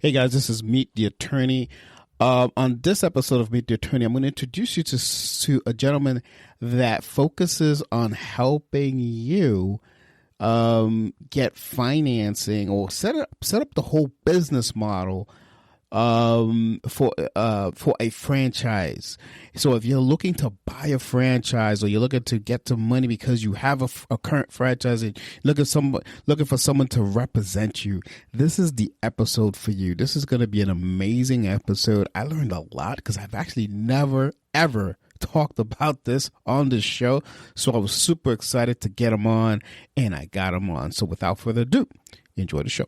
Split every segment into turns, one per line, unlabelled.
Hey guys, this is Meet the Attorney. On this episode of Meet the Attorney, I'm going to introduce you to a gentleman that focuses on helping you get financing or set up the whole business model for a franchise. So if you're looking to buy a franchise or you're looking to get some money because you have a current franchise and looking for someone to represent you, this is the episode for you. This is going to be an amazing episode. I learned a lot because I've actually never ever talked about this on this show. So I was super excited to get him on, and I got him on. So without further ado, enjoy the show.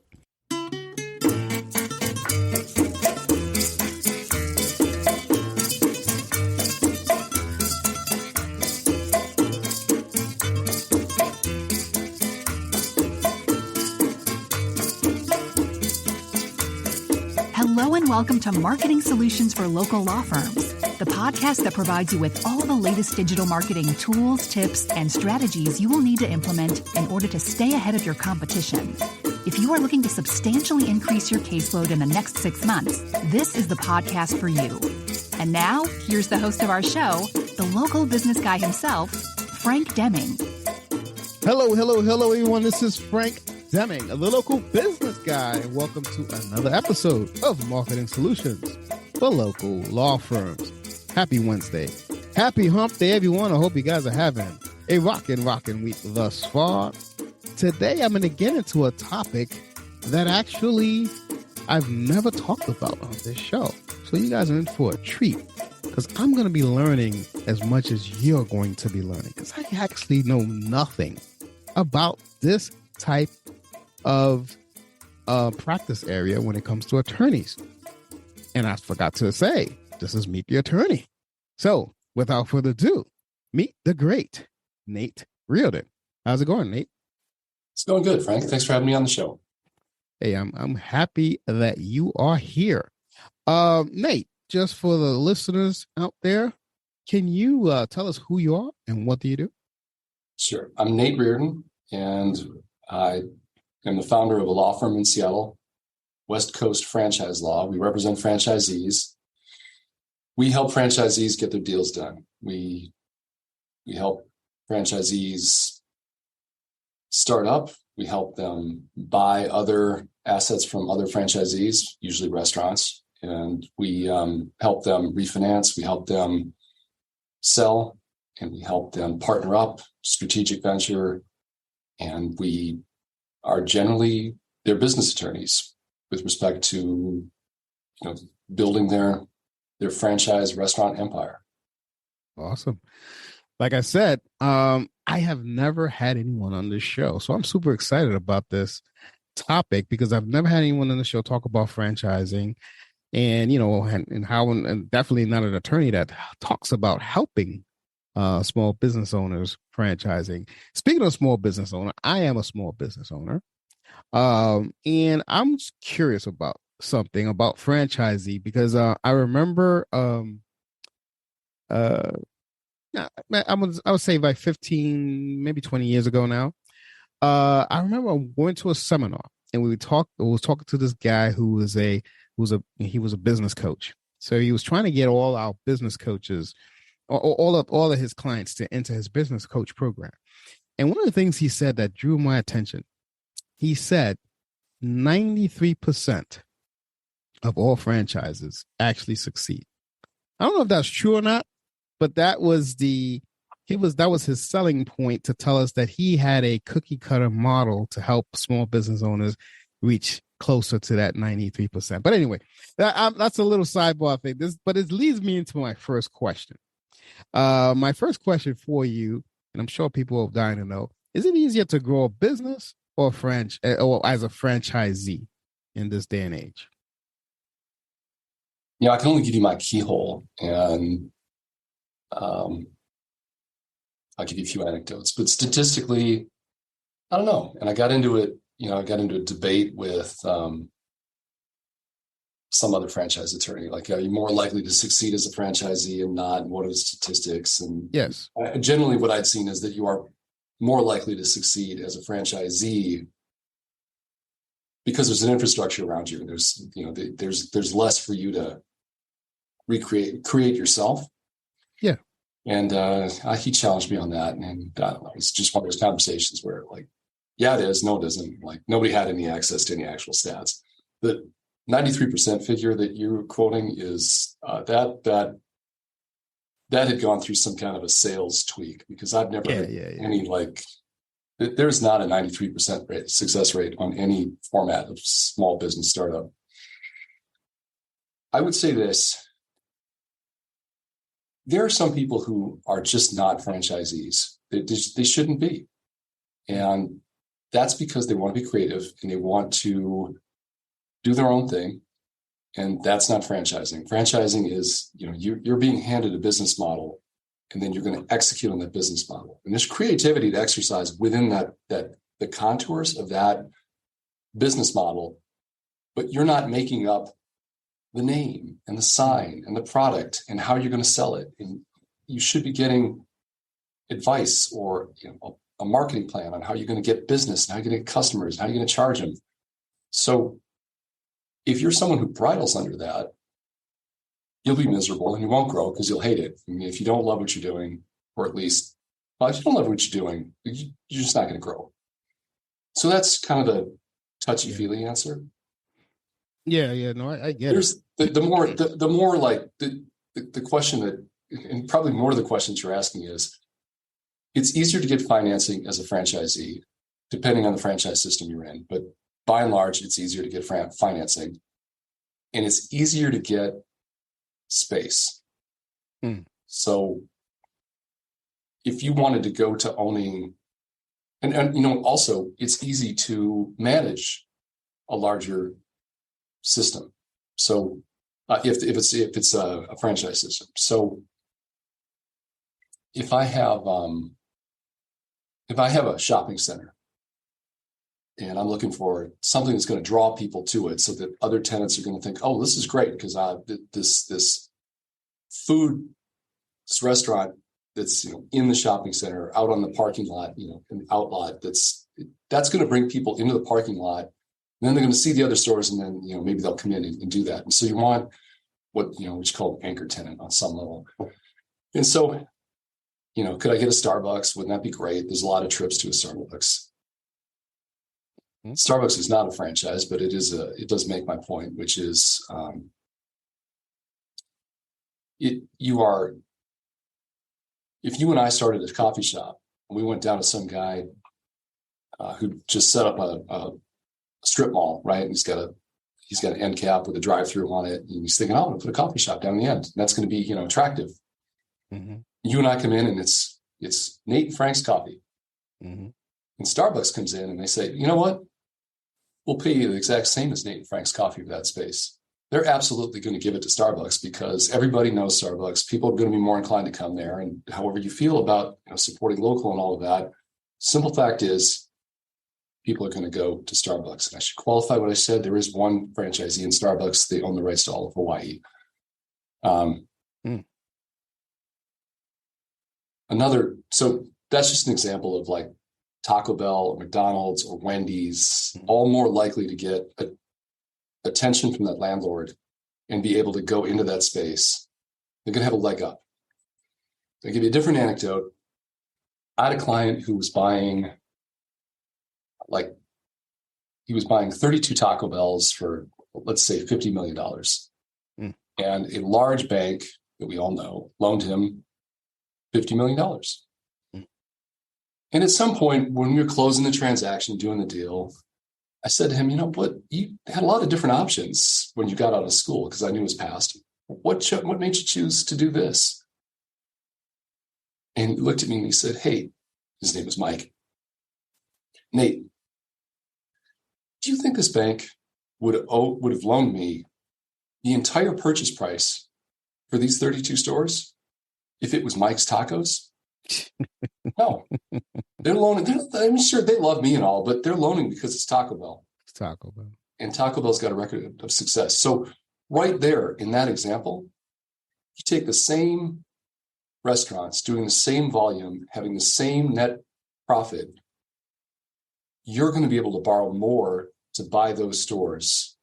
Hello and welcome to Marketing Solutions for Local Law Firms, the podcast that provides you with all the latest digital marketing tools, tips, and strategies you will need to implement in order to stay ahead of your competition. If you are looking to substantially increase your caseload in the next 6 months, this is the podcast for you. And now, here's the host of our show, the local business guy himself, Frank Deming.
Hello, everyone. This is Frank Deming, the local business guy, and welcome to another episode of Marketing Solutions for Local Law Firms. Happy Wednesday. Happy Hump Day, everyone. I hope you guys are having a rockin' week thus far. Today, I'm going to get into a topic that actually I've never talked about on this show. So you guys are in for a treat because I'm going to be learning as much as you're going to be learning because I actually know nothing about this type of practice area when it comes to attorneys. And I forgot to say, this is Meet the Attorney. So without further ado, meet the great Nate Riordan. How's it going, Nate?
It's going good, Frank. Thanks for having me on the show.
Hey, I'm happy that you are here. Nate, just for the listeners out there, can you tell us who you are and what do you do?
Sure. I'm Nate Riordan, and I am the founder of a law firm in Seattle, West Coast Franchise Law. We represent franchisees. We help franchisees get their deals done. We help franchisees start up. We help them buy other assets from other franchisees, usually restaurants, and we help them refinance. We help them sell, and we help them partner up, strategic venture, and we are generally their business attorneys with respect to building their franchise restaurant empire.
Awesome. Like I said, I have never had anyone on this show, so I'm super excited about this topic because I've never had anyone on the show talk about franchising, and and definitely not an attorney that talks about helping small business owners franchising. Speaking of small business owner, I am a small business owner, and I'm just curious about something about franchisee because I remember I would say like 15, maybe 20 years ago now. I remember going to a seminar and we was talking to this guy who was a business coach. So he was trying to get all our business coaches, or all of his clients to enter his business coach program. And one of the things he said that drew my attention, he said 93% of all franchises actually succeed. I don't know if that's true or not, but that was his selling point to tell us that he had a cookie cutter model to help small business owners reach closer to that 93%. But anyway, that's a little sidebar thing. But it leads me into my first question. My first question for you, and I'm sure people are dying to know, is it easier to grow a business or as a franchisee in this day and age?
I can only give you my keyhole, and I'll give you a few anecdotes, but statistically, I don't know. And I got into it, I got into a debate with some other franchise attorney, like, are you more likely to succeed as a franchisee and not? What are the statistics? And
yes,
generally what I'd seen is that you are more likely to succeed as a franchisee because there's an infrastructure around you, and there's less for you to create yourself.
Yeah.
And he challenged me on that, and I don't know, it's just one of those conversations where like, yeah, it is, no, it isn't. Like nobody had any access to any actual stats. The 93% figure that you're quoting is that had gone through some kind of a sales tweak, because I've never had any like. There's not a 93% success rate on any format of small business startup. I would say this. There are some people who are just not franchisees. They shouldn't be. And that's because they want to be creative and they want to do their own thing. And that's not franchising. Franchising is, you're being handed a business model, and then you're going to execute on that business model. And there's creativity to exercise within the contours of that business model, but you're not making up the name and the sign and the product and how you're going to sell it. And you should be getting advice or a marketing plan on how you're going to get business and how you're going to get customers and how you're going to charge them. So if you're someone who bridles under that, you'll be miserable and you won't grow because you'll hate it. I mean, if you don't love what you're doing, or at least, if you don't love what you're doing, you're just not going to grow. So that's kind of the touchy-feely answer.
Yeah, no, I get
it. The more like the question that, and probably more of the questions you're asking is, it's easier to get financing as a franchisee, depending on the franchise system you're in. But by and large, it's easier to get financing, and it's easier to get space. So if you wanted to go to owning, and also it's easy to manage a larger system. So if it's a franchise system. So if I have a shopping center and I'm looking for something that's going to draw people to it, so that other tenants are going to think, oh, this is great because this restaurant that's in the shopping center, out on the parking lot, in the outlot, that's going to bring people into the parking lot. And then they're going to see the other stores, and then maybe they'll come in and do that. And so you want what which is called anchor tenant on some level. And so could I get a Starbucks? Wouldn't that be great? There's a lot of trips to a Starbucks. Starbucks is not a franchise, but it does make my point, which is if you and I started a coffee shop and we went down to some guy who just set up a strip mall, right? And he's got an end cap with a drive-through on it, and he's thinking, oh, I'm gonna put a coffee shop down the end. And that's going to be attractive. Mm-hmm. You and I come in and it's Nate and Frank's coffee. Mm-hmm. And Starbucks comes in and they say, you know what? We'll pay you the exact same as Nate and Frank's coffee for that space. They're absolutely going to give it to Starbucks because everybody knows Starbucks. People are going to be more inclined to come there. And however you feel about supporting local and all of that, simple fact is people are going to go to Starbucks. And I should qualify what I said. There is one franchisee in Starbucks. They own the rights to all of Hawaii. So that's just an example of like Taco Bell or McDonald's or Wendy's, all more likely to get attention from that landlord and be able to go into that space. They're going to have a leg up. I'll give you a different anecdote. I had a client who was buying 32 Taco Bells for, let's say, $50 million. And a large bank that we all know loaned him $50 million. And at some point when we were closing the transaction, doing the deal, I said to him, you had a lot of different options when you got out of school, because I knew his past. What made you choose to do this? And he looked at me and he said, hey, his name was Mike. Nate, do you think this bank would have loaned me the entire purchase price for these 32 stores if it was Mike's Tacos? No. They're loaning. I'm sure they love me and all, but they're loaning because it's Taco Bell.
It's Taco Bell.
And Taco Bell's got a record of success. So right there in that example, you take the same restaurants doing the same volume, having the same net profit, you're going to be able to borrow more to buy those stores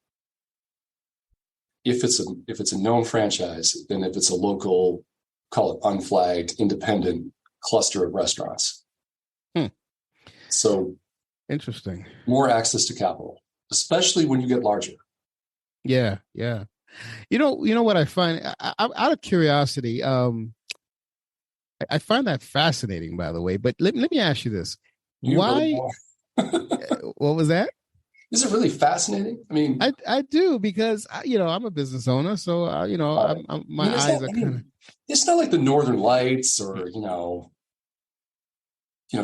if it's a known franchise than if it's a local, call it unflagged, independent cluster of restaurants. So
interesting.
more access to capital, especially when you get larger.
Yeah. You know what I find out of curiosity, I find that fascinating, by the way, but let me ask you this. Why? What was that?
Is it really fascinating? I mean,
I do, because I'm a business owner, so my eyes are kind of.
It's not like the Northern Lights or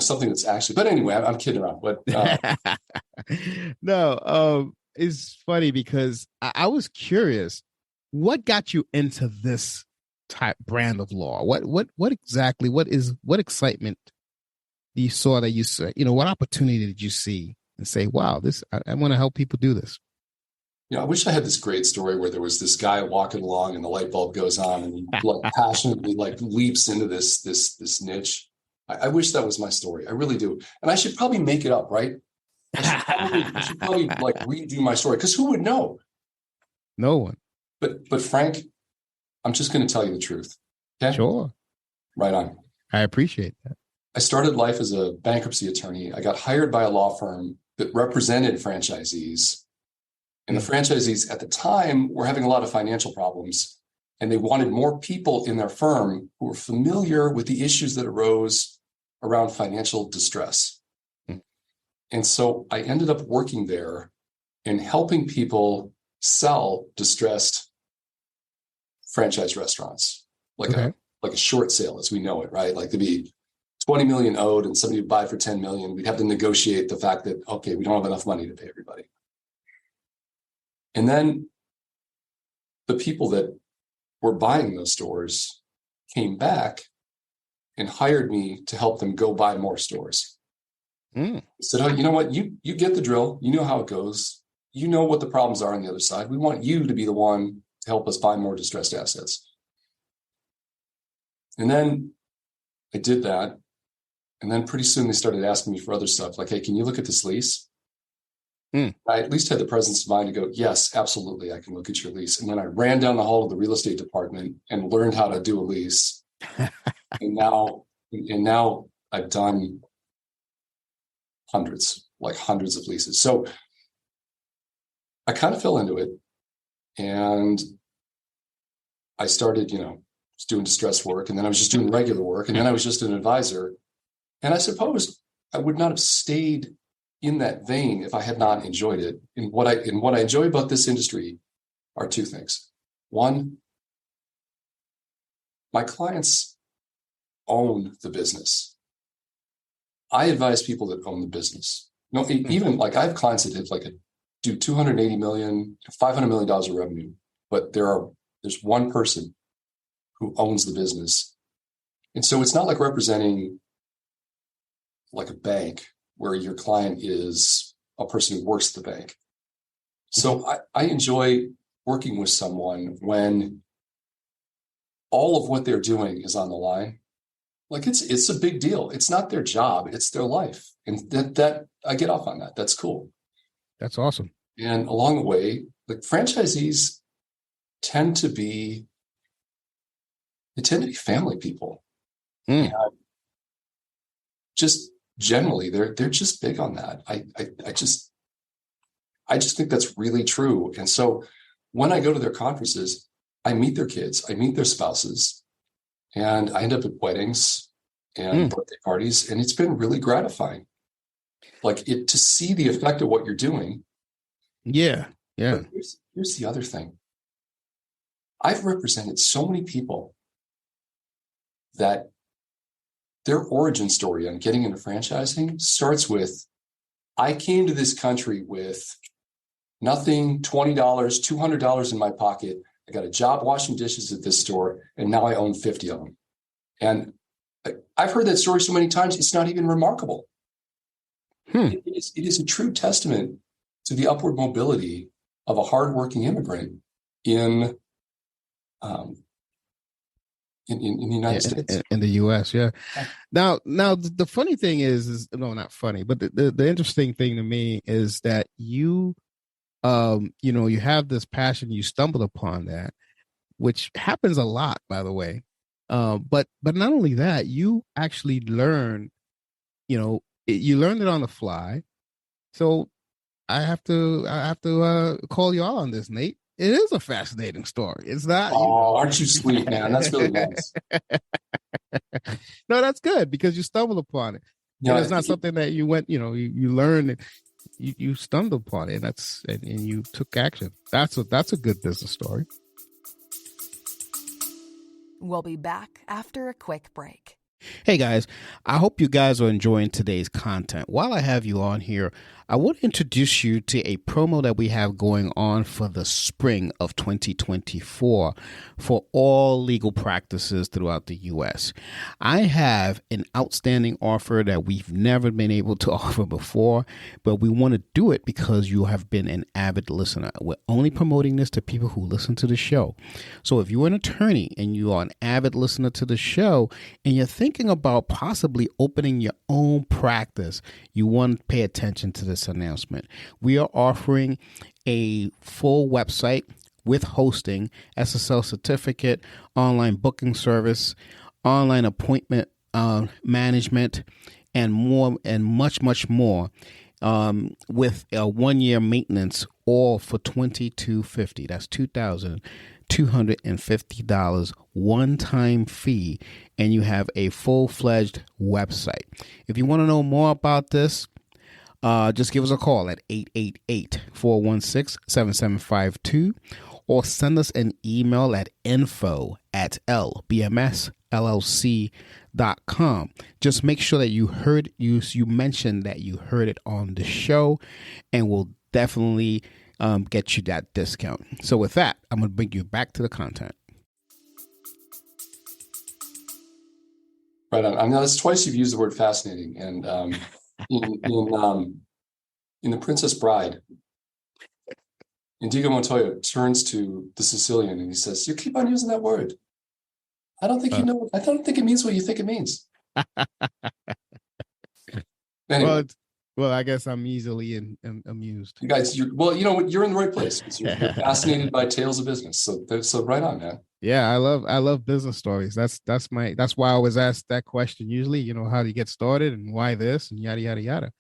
something that's actually. But anyway, I'm kidding around. But
no, it's funny because I was curious. What got you into this type brand of law? What exactly? What excitement you saw that you said? What opportunity did you see and say, "Wow, I want to help people do this"?
I wish I had this great story where there was this guy walking along and the light bulb goes on and he passionately leaps into this niche. I wish that was my story. I really do. And I should probably make it up, right? I should probably redo my story, because who would know?
No one.
But Frank, I'm just going to tell you the truth. Okay?
Sure.
Right on.
I appreciate that.
I started life as a bankruptcy attorney. I got hired by a law firm that represented franchisees. And the franchisees at the time were having a lot of financial problems, and they wanted more people in their firm who were familiar with the issues that arose around financial distress. And so I ended up working there and helping people sell distressed franchise restaurants, like a short sale as we know it, right? Like to be 20 million owed and somebody would buy for 10 million. We'd have to negotiate the fact that, okay, we don't have enough money to pay everybody. And then the people that were buying those stores came back and hired me to help them go buy more stores. Said, oh, you know what? You get the drill. You know how it goes. You know what the problems are on the other side. We want you to be the one to help us buy more distressed assets. And then I did that. And then pretty soon they started asking me for other stuff. Like, hey, can you look at this lease? I at least had the presence of mind to go, yes, absolutely, I can look at your lease. And then I ran down the hall of the real estate department and learned how to do a lease. and now I've done hundreds of leases. So I kind of fell into it, and I started, just doing distress work, and then I was just doing regular work, and then I was just an advisor. And I suppose I would not have stayed in that vein if I had not enjoyed it. And what I enjoy about this industry are two things. One, my clients own the business. I advise people that own the business. Even I have clients that have do 280 million, $500 million of revenue, but there's one person who owns the business. And so it's not like representing like a bank where your client is a person who works at the bank. So I enjoy working with someone when all of what they're doing is on the line. It's a big deal. It's not their job, it's their life. And that I get off on that. That's cool.
That's awesome.
And along the way, franchisees tend to be family people. And just generally, they're just big on that. I just think that's really true. And so when I go to their conferences, I meet their kids, I meet their spouses, and I end up at weddings and birthday parties, and it's been really gratifying. To see the effect of what you're doing. Yeah. But here's the other thing. I've represented so many people that their origin story on getting into franchising starts with, I came to this country with nothing, $20, $200 in my pocket. I got a job washing dishes at this store, and now I own 50 of them. And I've heard that story so many times, it's not even remarkable. It is a true testament to the upward mobility of a hardworking immigrant in in the United States.
In the U.S., yeah. Now, the funny thing is no, not funny, but the interesting thing to me is that you you have this passion, you stumbled upon that, which happens a lot, by the way. But not only that, you actually learn, you learned it on the fly. So I have to call you out on this, Nate. It is a fascinating story. It's not.
Aren't you sweet, man? That's really nice.
No, that's good because you stumbled upon it. And it's not something that you went, you learned it. You stumbled upon it, and you took action. That's a good business story.
We'll be back after a quick break.
Hey guys, I hope you guys are enjoying today's content. While I have you on here, I want to introduce you to a promo that we have going on for the spring of 2024 for all legal practices throughout the U.S. I have an outstanding offer that we've never been able to offer before, but we want to do it because you have been an avid listener. We're only promoting this to people who listen to the show. So if you're an attorney and you are an avid listener to the show and you're thinking about possibly opening your own practice, you want to pay attention to this announcement. We are offering a full website with hosting, SSL certificate, online booking service, online appointment management, and more, and much, much more, with a 1-year maintenance, all for $2,250. That's $2,250 one-time fee, and you have a full-fledged website. If you want to know more about this, just give us a call at 888-416-7752 or send us an email at info@lbmsllc.com. Just make sure that you mentioned that you heard it on the show, and we'll definitely get you that discount. So with that, I'm going to bring you back to the content.
Right on. I mean, that's twice you've used the word fascinating. And in The Princess Bride, Inigo Montoya turns to the Sicilian and he says, "You keep on using that word. I don't think you know. I don't think it means what you think it means." Anyway.
Well, I guess I'm easily amused.
You guys, you're in the right place. You're fascinated by tales of business. So right on, man.
Yeah, I love business stories. That's why I always ask that question usually, how do you get started and why this and yada, yada, yada.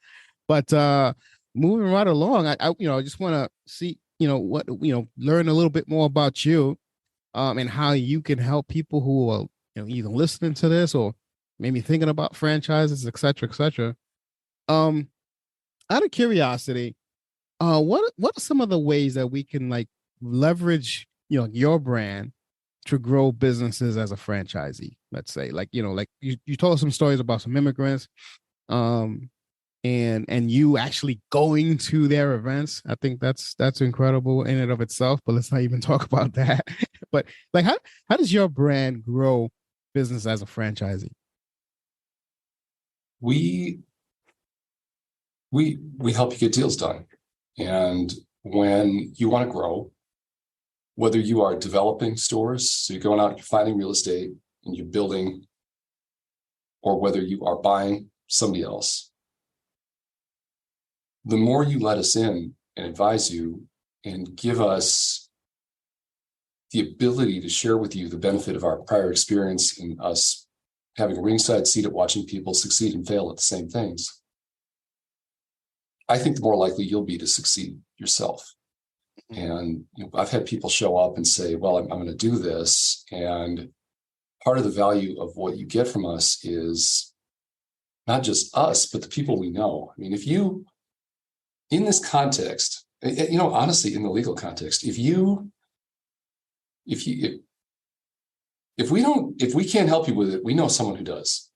But moving right along, I just want to see, learn a little bit more about you and how you can help people who are, either listening to this or maybe thinking about franchises, et cetera, et cetera. Out of curiosity, what are some of the ways that we can leverage, your brand to grow businesses as a franchisee? Let's say, you told us some stories about some immigrants, and you actually going to their events. I think that's incredible in and of itself. But let's not even talk about that. But how does your brand grow business as a franchisee?
We help you get deals done. And when you want to grow, whether you are developing stores, so you're going out and you're finding real estate and you're building, or whether you are buying somebody else, the more you let us in and advise you and give us the ability to share with you the benefit of our prior experience in us having a ringside seat at watching people succeed and fail at the same things, I think the more likely you'll be to succeed yourself. And I've had people show up and say, well, I'm going to do this. And part of the value of what you get from us is not just us, but the people we know. I mean, if you, in this context, honestly, in the legal context, if we can't help you with it, we know someone who does.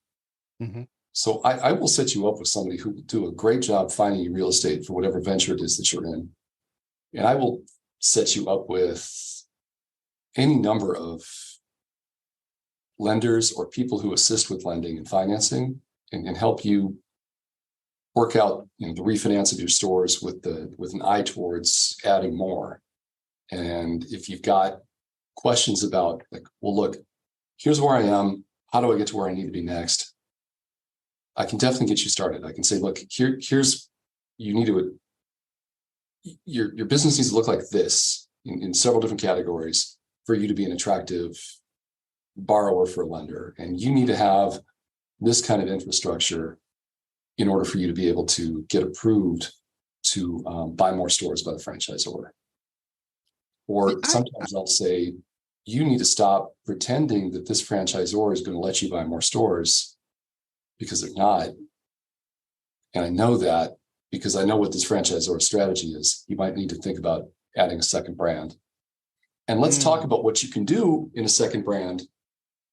Mm-hmm. So I will set you up with somebody who will do a great job finding you real estate for whatever venture it is that you're in. And I will set you up with any number of lenders or people who assist with lending and financing and help you work out the refinance of your stores with an eye towards adding more. And if you've got questions about well, look, here's where I am. How do I get to where I need to be next? I can definitely get you started. I can say, look, here's, you need to, your business needs to look like this in several different categories for you to be an attractive borrower for a lender. And you need to have this kind of infrastructure in order for you to be able to get approved to buy more stores by the franchisor. Or sometimes I'll say, you need to stop pretending that this franchisor is going to let you buy more stores, because they're not. And I know that because I know what this franchisor strategy is. You might need to think about adding a second brand. And let's talk about what you can do in a second brand,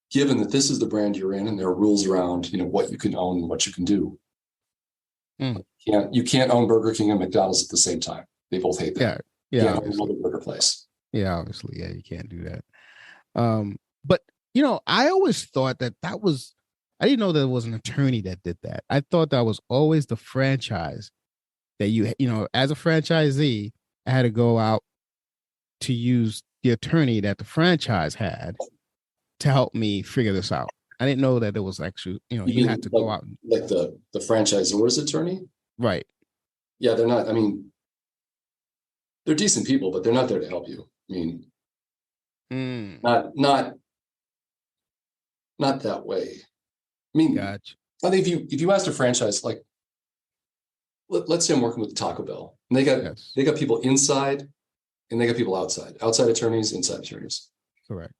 given that this is the brand you're in and there are rules around, what you can own and what you can do. You can't own Burger King and McDonald's at the same time. They both hate that.
Yeah.
You can't own another burger place.
Yeah, obviously. Yeah, you can't do that. But I always thought that was, I didn't know there was an attorney that did that. I thought that was always the franchise that as a franchisee, I had to go out to use the attorney that the franchise had to help me figure this out. I didn't know that it was actually, you had to go out.
Like the franchisor's attorney?
Right.
Yeah, they're not, they're decent people, but they're not there to help you. Not that way.
Gotcha.
I think if you asked a franchise, like, let's say I'm working with Taco Bell, and they got people inside and they got people outside attorneys, inside attorneys.
Correct.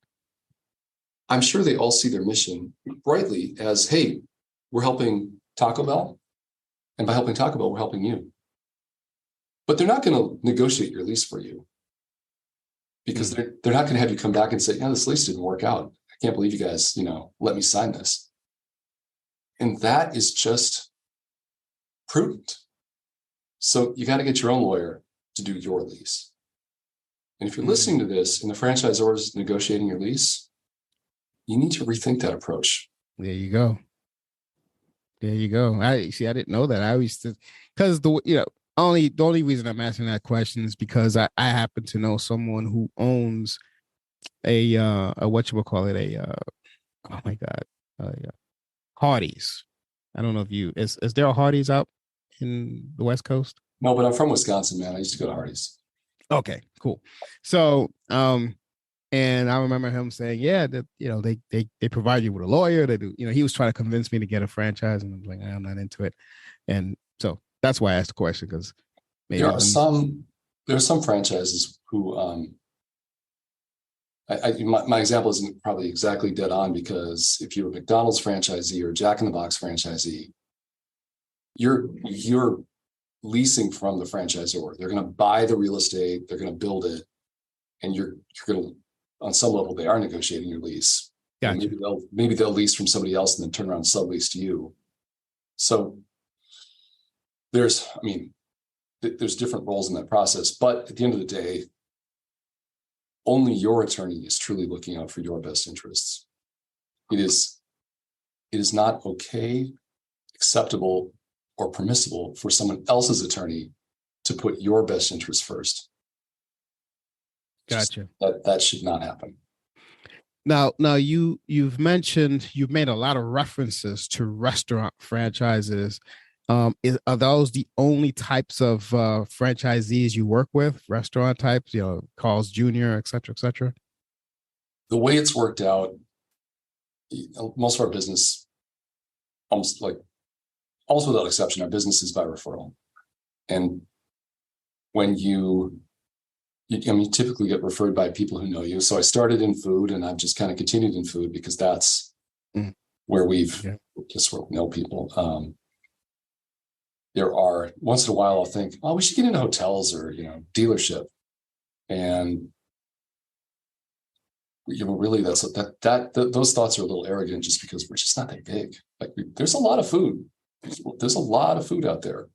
I'm sure they all see their mission brightly as, hey, we're helping Taco Bell. And by helping Taco Bell, we're helping you. But they're not going to negotiate your lease for you, because they're not going to have you come back and say, yeah, this lease didn't work out. I can't believe you guys, let me sign this. And that is just prudent. So you got to get your own lawyer to do your lease. And if you're listening to this and the franchisor is negotiating your lease, you need to rethink that approach.
There you go. I didn't know that. I always, because the only reason I'm asking that question is because I happen to know someone who owns a whatchamacallit, oh my God, Hardee's. I don't know if is there a Hardee's out in the West Coast?
No, but I'm from Wisconsin, man. I used to go to Hardee's.
Okay, cool. So, and I remember him saying, yeah, that, they provide you with a lawyer. They do, he was trying to convince me to get a franchise, and I'm like, I'm not into it. And so that's why I asked the question, because
there are some franchises who, my example isn't probably exactly dead on, because if you're a McDonald's franchisee or Jack in the Box franchisee, you're leasing from the franchisor. They're going to buy the real estate, they're going to build it, and you're going to, on some level, they are negotiating your lease.
Gotcha.
Maybe they'll lease from somebody else and then turn around and sublease to you. So there's different roles in that process, but at the end of the day, only your attorney is truly looking out for your best interests. It is not okay, acceptable, or permissible for someone else's attorney to put your best interest first.
Gotcha.
That should not happen.
Now you've made a lot of references to restaurant franchises. Are those the only types of franchisees you work with? Restaurant types, Carl's Jr., et cetera, et cetera?
The way it's worked out, most of our business, almost without exception, our business is by referral. And when you typically get referred by people who know you. So I started in food, and I've just kind of continued in food because that's where we know people. There are, once in a while, I'll think, oh, we should get into hotels or, dealership. And, really those thoughts are a little arrogant, just because we're just not that big. Like, there's a lot of food. There's a lot of food out there.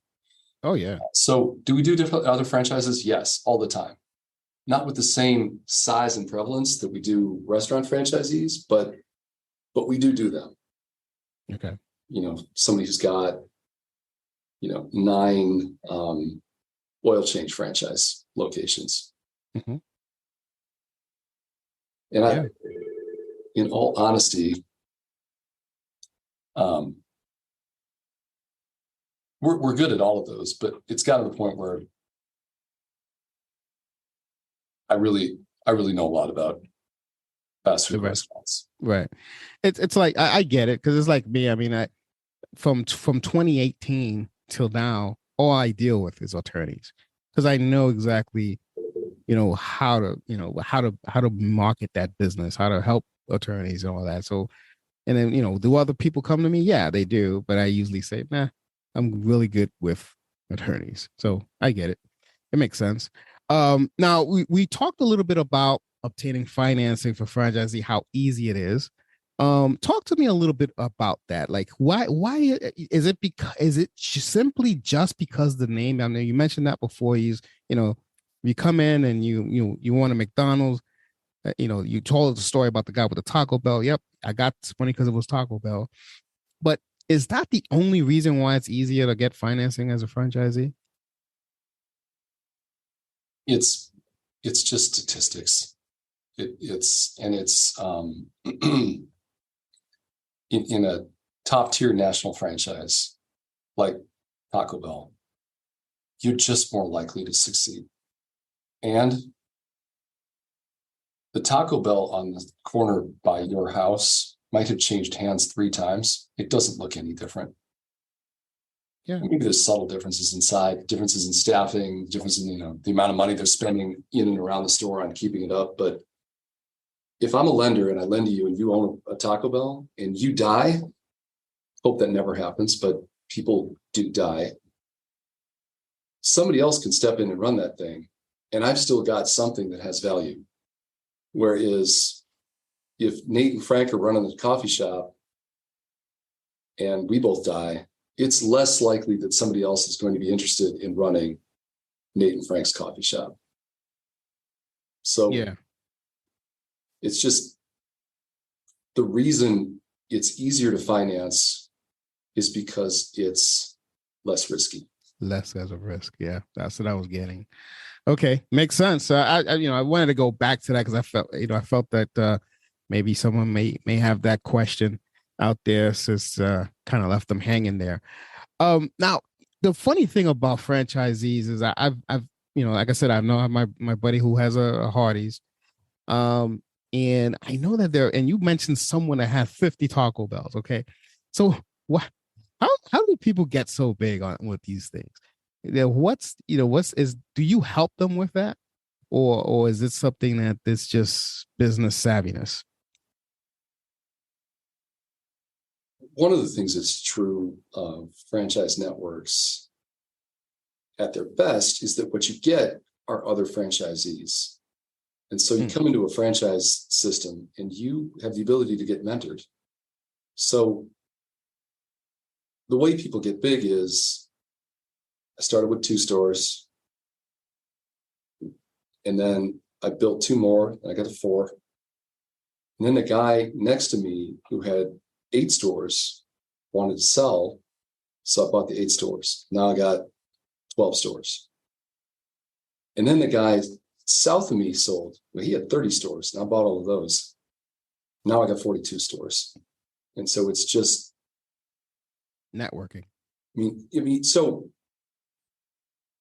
Oh, yeah.
So do we do different other franchises? Yes, all the time. Not with the same size and prevalence that we do restaurant franchisees, but we do them.
Okay.
Somebody who's got, 9 oil change franchise locations.
Mm-hmm.
And in all honesty, we're good at all of those, but it's got to the point where I really know a lot about fast food restaurants.
Right. It's like I get it, because it's like me. I mean, from 2018 till now, all I deal with is attorneys, because I know exactly, how to market that business, how to help attorneys and all that. So, and then, do other people come to me? Yeah, they do. But I usually say, nah, I'm really good with attorneys. So I get it. It makes sense. Now we talked a little bit about obtaining financing for franchisee, how easy it is. Talk to me a little bit about that. Like, why is it? Because is it simply just because the name? I mean, you mentioned that before. You come in and you want a McDonald's. You told the story about the guy with the Taco Bell. Yep, I got this money because it was Taco Bell. But is that the only reason why it's easier to get financing as a franchisee?
It's just statistics. It's in a top tier national franchise like Taco Bell, you're just more likely to succeed. And the Taco Bell on the corner by your house might have changed hands 3 times. It doesn't look any different.
Yeah.
Maybe there's subtle differences inside, differences in staffing, difference in, the amount of money they're spending in and around the store on keeping it up. But if I'm a lender and I lend to you and you own a Taco Bell and you die, hope that never happens, but people do die. Somebody else can step in and run that thing, and I've still got something that has value. Whereas if Nate and Frank are running the coffee shop and we both die, it's less likely that somebody else is going to be interested in running Nate and Frank's coffee shop. So
yeah,
it's just the reason it's easier to finance is because it's less risky.
Less as a risk. Yeah, that's what I was getting. Okay, makes sense. I wanted to go back to that because I felt that maybe someone may have that question out there, since kind of left them hanging there. Now the funny thing about franchisees is I've like I said, I know my buddy who has a Hardee's, and I know that and you mentioned someone that had 50 Taco Bells. Okay, so what? How do people get so big on with these things? Do you help them with that, or is it something that it's just business savviness?
One of the things that's true of franchise networks at their best is that what you get are other franchisees. And so you come into a franchise system and you have the ability to get mentored. So the way people get big is, I started with 2 stores, and then I built 2 more, and I got to 4. And then the guy next to me who had 8 stores wanted to sell, so I bought the 8 stores. Now I got 12 stores. And then the guy south of me sold. Well, he had 30 stores, and I bought all of those. Now I got 42 stores. And so it's just
Networking.
I mean, so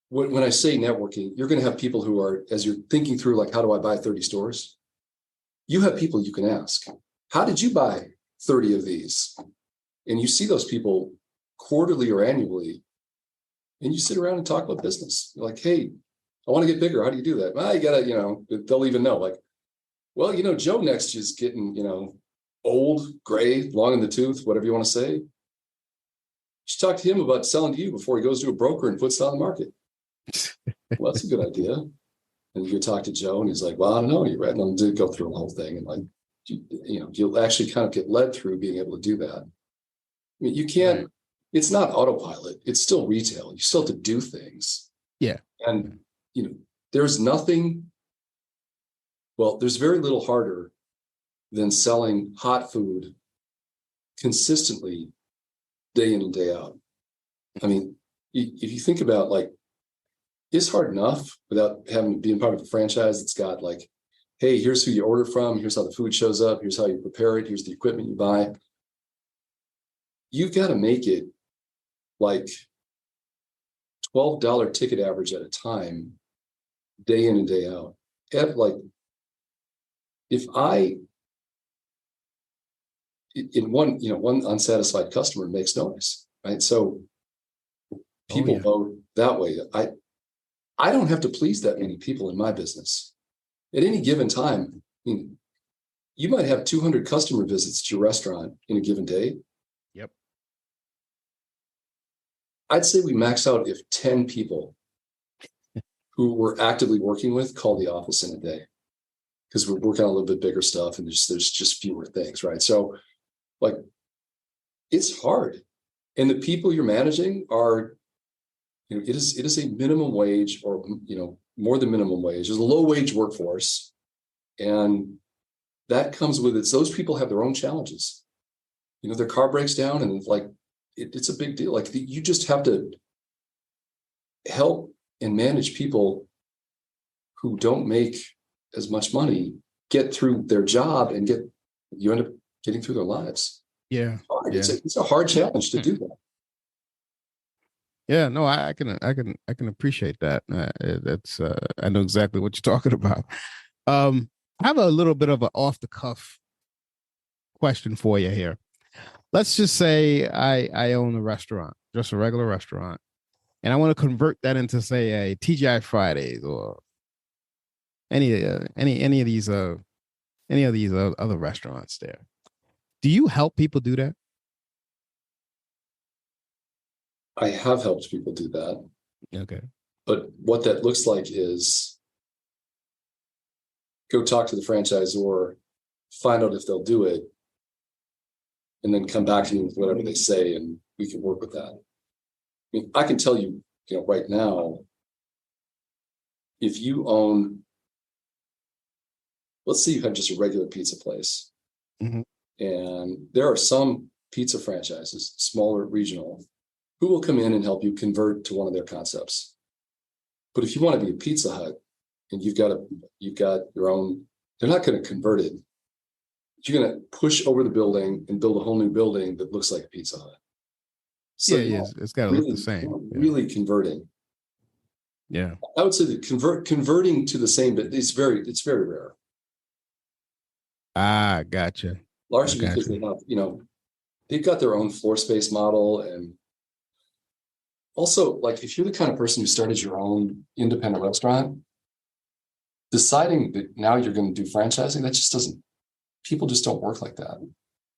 when I say networking, you're going to have people who are, as you're thinking through, like, how do I buy 30 stores? You have people you can ask, how did you buy 30 of these? And you see those people quarterly or annually, and you sit around and talk about business. You're like, hey, I want to get bigger. How do you do that? Well, you got to, they'll even know, like, well, Joe next is getting, old, gray, long in the tooth, whatever you want to say. You should talk to him about selling to you before he goes to a broker and puts it on the market. Well, that's a good idea. And you talk to Joe and he's like, well, I don't know. You're right. And then go through the whole thing. And like, you'll actually kind of get led through being able to do that. I mean, you can't, right. It's not autopilot. It's still retail. You still have to do things.
Yeah.
And, there's very little harder than selling hot food consistently day in and day out. I mean, if you think about, like, it's hard enough without having to be part of a franchise that's got like hey, here's who you order from. Here's how the food shows up. Here's how you prepare it. Here's the equipment you buy. You've got to make it like $12 ticket average at a time, day in and day out. Like, if I, in one unsatisfied customer makes noise, right? So people vote that way. I don't have to please that many people in my business. At any given time, you might have 200 customer visits to your restaurant in a given day.
Yep.
I'd say we max out if 10 people who we're actively working with call the office in a day, because we're working on a little bit bigger stuff and there's just fewer things, right? So, like, it's hard. And the people you're managing are, it is a minimum wage, or more than minimum wage. There's a low wage workforce, and that comes with it. Those people have their own challenges. Their car breaks down, and it's a big deal. Like, you just have to help and manage people who don't make as much money get through their job, and you end up getting through their lives.
Yeah.
It's a hard challenge to do that.
Yeah, no, I can appreciate that. I know exactly what you're talking about. I have a little bit of an off the cuff question for you here. Let's just say I own a restaurant, just a regular restaurant, and I want to convert that into, say, a TGI Fridays or any of these other restaurants there. Do you help people do that?
I have helped people do that.
Okay.
But what that looks like is go talk to the franchisor, find out if they'll do it, and then come back to me with whatever they say, and we can work with that. I can tell you, right now, if you own, let's say you have just a regular pizza place,
mm-hmm.
and there are some pizza franchises, smaller, regional, who will come in and help you convert to one of their concepts. But if you want to be a Pizza Hut and you've got your own, they're not going to convert it. You're going to push over the building and build a whole new building that looks like a Pizza Hut. So
it's got to look the same.
Really converting.
Yeah,
I would say that converting to the same, but it's very rare.
Ah, gotcha.
Largely because they have, they've got their own floor space model. And also, like, if you're the kind of person who started your own independent restaurant, deciding that now you're going to do franchising, people just don't work like that.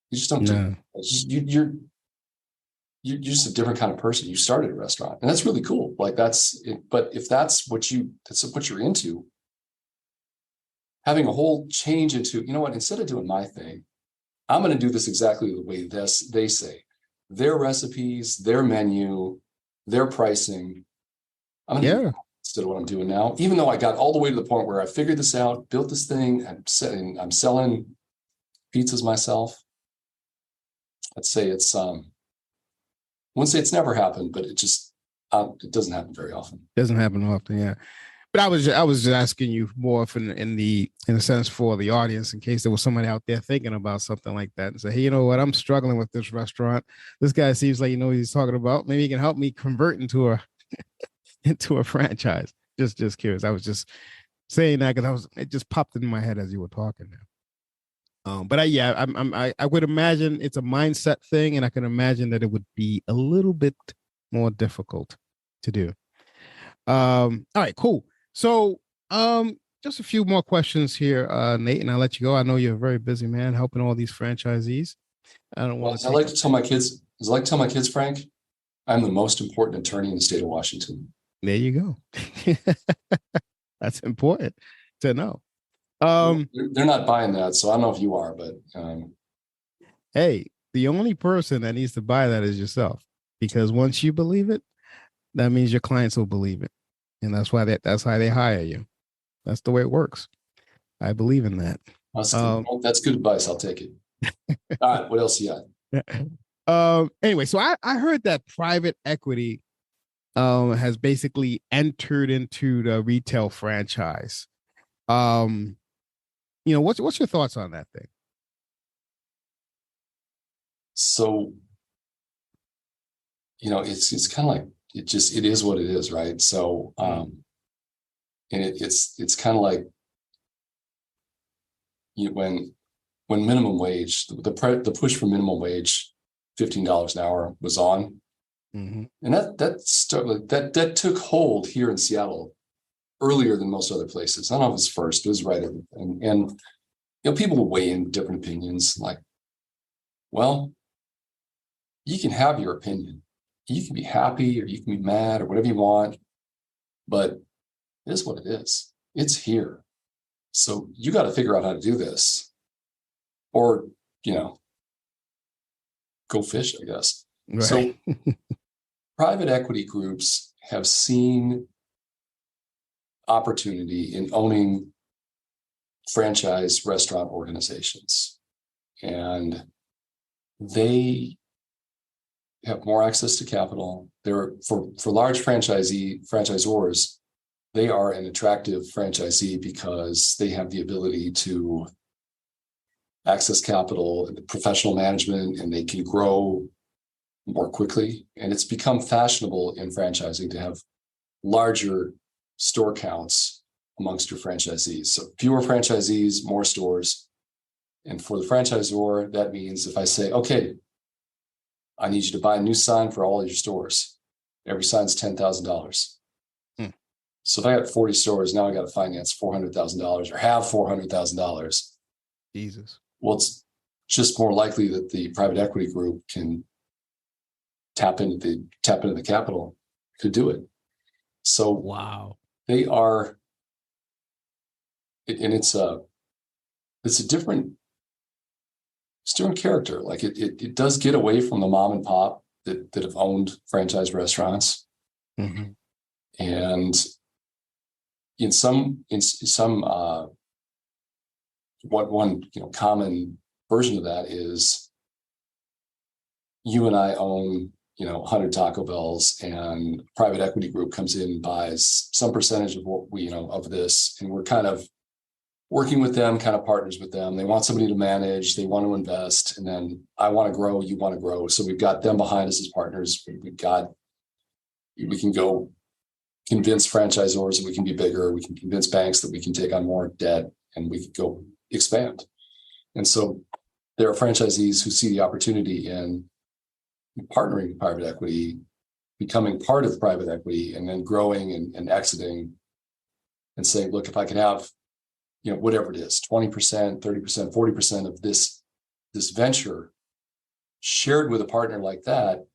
You just don't do it. You're just a different kind of person. You started a restaurant, and that's really cool. Like, that's it. But if that's what you're into, having a whole change into, instead of doing my thing, I'm going to do this exactly the way they say, their recipes, their menu, their pricing. I'm going to do instead of what I'm doing now, even though I got all the way to the point where I figured this out, built this thing, and I'm selling pizzas myself. I'd say it's, I wouldn't say it's never happened, but it doesn't happen very often.
Doesn't happen often, yeah. But I was just asking you more in a sense for the audience, in case there was somebody out there thinking about something like that and say, hey, you know what? I'm struggling with this restaurant. This guy seems like what he's talking about. Maybe he can help me convert into a franchise. Just curious. I was just saying that because it just popped in my head as you were talking now. But I would imagine it's a mindset thing, and I can imagine that it would be a little bit more difficult to do. All right, cool. So, just a few more questions here, Nate, and I'll let you go. I know you're a very busy man helping all these franchisees. I don't want to.
I like to tell my kids, Frank, I'm the most important attorney in the state of Washington.
There you go. That's important to know.
They're not buying that, so I don't know if you are, but
hey, the only person that needs to buy that is yourself, because once you believe it, that means your clients will believe it. And that's why that's how they hire you. That's the way it works. I believe in that.
That's good advice. I'll take it. All right. What else you
got? Anyway, so I heard that private equity has basically entered into the retail franchise. What's your thoughts on that thing?
So, it's kind of like it is what it is, right? So, and it's kind of like when minimum wage, the push for minimum wage, $15 an hour was on, and that took hold here in Seattle earlier than most other places. I don't know if it's first, it was right, and people weigh in different opinions. Like, well, you can have your opinion, you can be happy or you can be mad or whatever you want, but it is what it is. It's here. So you got to figure out how to do this, or, go fish, I guess. Right. So private equity groups have seen opportunity in owning franchise restaurant organizations, and they have more access to capital. They're for large franchisors, they are an attractive franchisee because they have the ability to access capital and professional management, and they can grow more quickly. And it's become fashionable in franchising to have larger store counts amongst your franchisees. So fewer franchisees, more stores. And for the franchisor, that means if I say, okay, I need you to buy a new sign for all of your stores. Every sign's $10,000. So if I got 40 stores, now I got to finance $400,000 or have $400,000.
Jesus.
Well, it's just more likely that the private equity group can tap into the capital to do it. So
wow,
they are, and it's a different character. Like it does get away from the mom and pop that have owned franchise restaurants, and in some one common version of that is you and I own 100 Taco Bells, and private equity group comes in and buys some percentage of what we of this, and we're kind of working with them, kind of partners with them. They want somebody to manage, they want to invest, and then I want to grow, you want to grow. So we've got them behind us as partners. We can go convince franchisors that we can be bigger. We can convince banks that we can take on more debt, and we can go expand. And so there are franchisees who see the opportunity in partnering with private equity, becoming part of private equity, and then growing and exiting and saying, look, if I can have, whatever it is, 20%, 30%, 40% of this venture shared with a partner like that,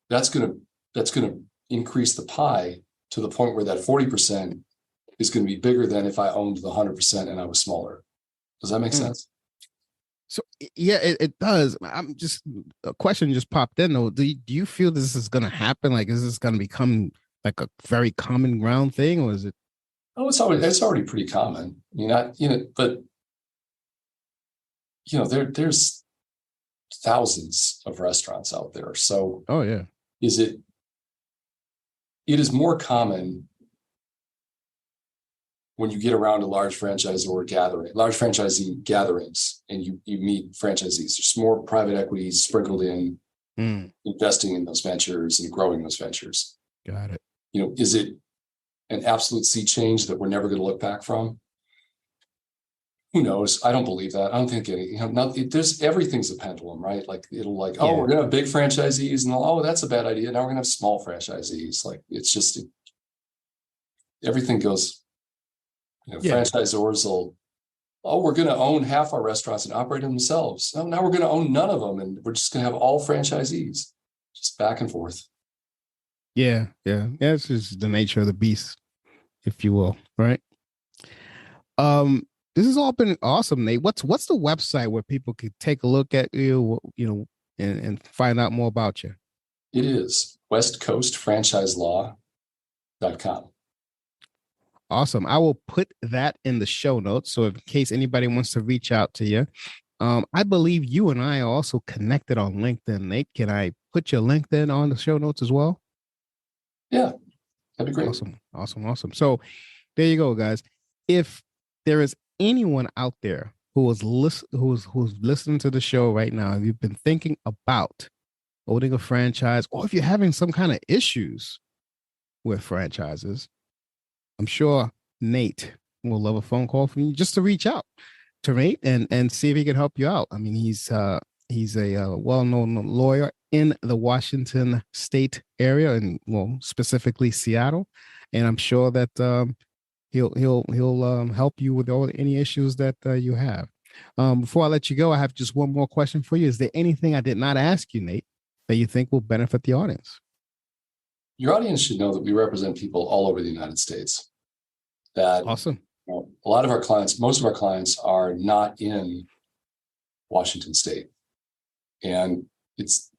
that's going to increase the pie to the point where that 40% is going to be bigger than if I owned the 100% and I was smaller. Does that make sense?
So yeah, it does. A question just popped in though. Do you feel this is going to happen? Like, is this going to become like a very common ground thing, or is it?
Oh, it's already pretty common. But there's thousands of restaurants out there. So
oh yeah,
it is more common when you get around a large franchisee gatherings, and you meet franchisees. There's more private equities sprinkled in, investing in those ventures and growing those ventures.
Got it.
Is it an absolute sea change that we're never going to look back from? Who knows? I don't believe that. I don't think there's everything's a pendulum, right? Like it'll we're going to have big franchisees, and that's a bad idea. Now we're going to have small franchisees. Like it's just everything goes. Franchisors will, we're going to own half our restaurants and operate them themselves. Oh, now we're going to own none of them, and we're just going to have all franchisees, just back and forth.
Yeah. It's just the nature of the beast, if you will, right? This has all been awesome, Nate. What's the website where people could take a look at you, and find out more about you?
It is westcoastfranchiselaw.com.
Awesome. I will put that in the show notes. So in case anybody wants to reach out to you, I believe you and I are also connected on LinkedIn. Nate, can I put your LinkedIn on the show notes as well?
Yeah, that'd be great.
Awesome. So there you go, guys. If there is anyone out there who's listening to the show right now, if you've been thinking about owning a franchise, or if you're having some kind of issues with franchises, I'm sure Nate will love a phone call from you just to reach out to Nate and see if he can help you out. I mean, he's a well-known lawyer in the Washington state area, and specifically Seattle. And I'm sure that he'll help you with any issues that you have. Before I let you go, I have just one more question for you. Is there anything I did not ask you, Nate, that you think will benefit the audience?
Your audience should know that we represent people all over the United States. That
awesome.
A lot of our clients, most of our clients, are not in Washington State, and it's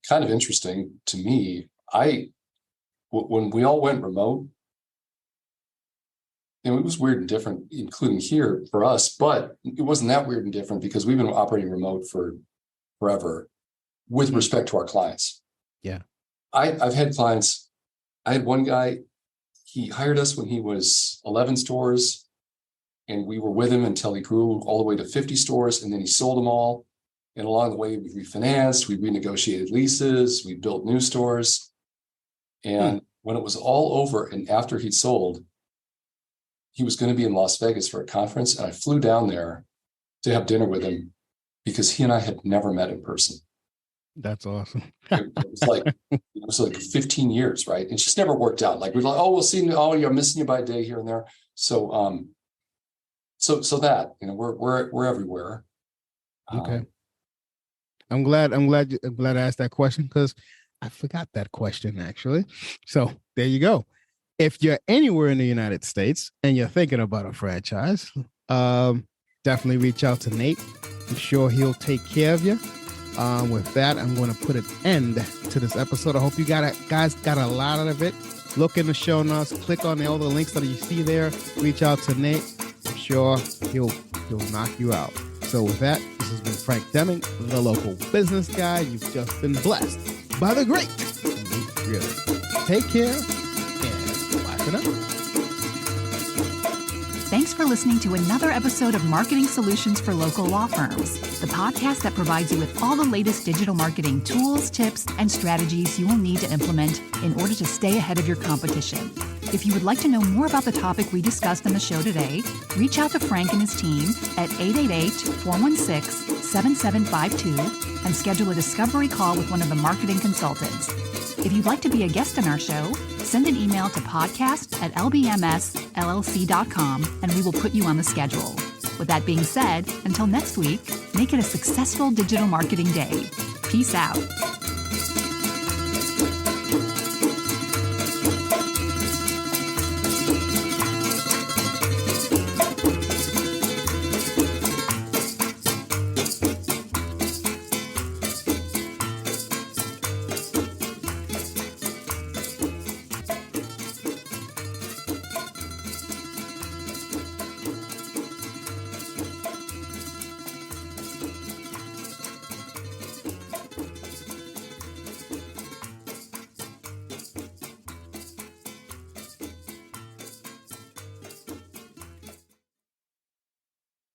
kind of interesting to me. When we all went remote, it was weird and different, including here for us, but it wasn't that weird and different because we've been operating remote for forever with respect to our clients.
Yeah.
I've had clients. I had one guy, he hired us when he was 11 stores, and we were with him until he grew all the way to 50 stores, and then he sold them all. And along the way, we refinanced, we renegotiated leases, we built new stores. And when it was all over and after he'd sold, he was going to be in Las Vegas for a conference, and I flew down there to have dinner with him because he and I had never met in person.
That's awesome.
it was like 15 years, right? It just never worked out. Like we're like, oh, we'll see you. Oh, you're missing you by a day here and there. So, so that we're everywhere.
Okay. I'm glad I asked that question because I forgot that question actually. So there you go. If you're anywhere in the United States and you're thinking about a franchise, definitely reach out to Nate. I'm sure he'll take care of you. With that, I'm going to put an end to this episode. I hope you guys got a lot out of it. Look in the show notes, click on all the links that you see there. Reach out to Nate. I'm sure he'll knock you out. So with that, this has been Frank Deming, the local business guy. You've just been blessed by the great Nate Riordan. Take care and bye for now.
Thanks for listening to another episode of Marketing Solutions for Local Law Firms, the podcast that provides you with all the latest digital marketing tools, tips, and strategies you will need to implement in order to stay ahead of your competition. If you would like to know more about the topic we discussed in the show today, reach out to Frank and his team at 888-416-7752 and schedule a discovery call with one of the marketing consultants. If you'd like to be a guest on our show, send an email to podcast@lbmsllc.com and we will put you on the schedule. With that being said, until next week, make it a successful digital marketing day. Peace out.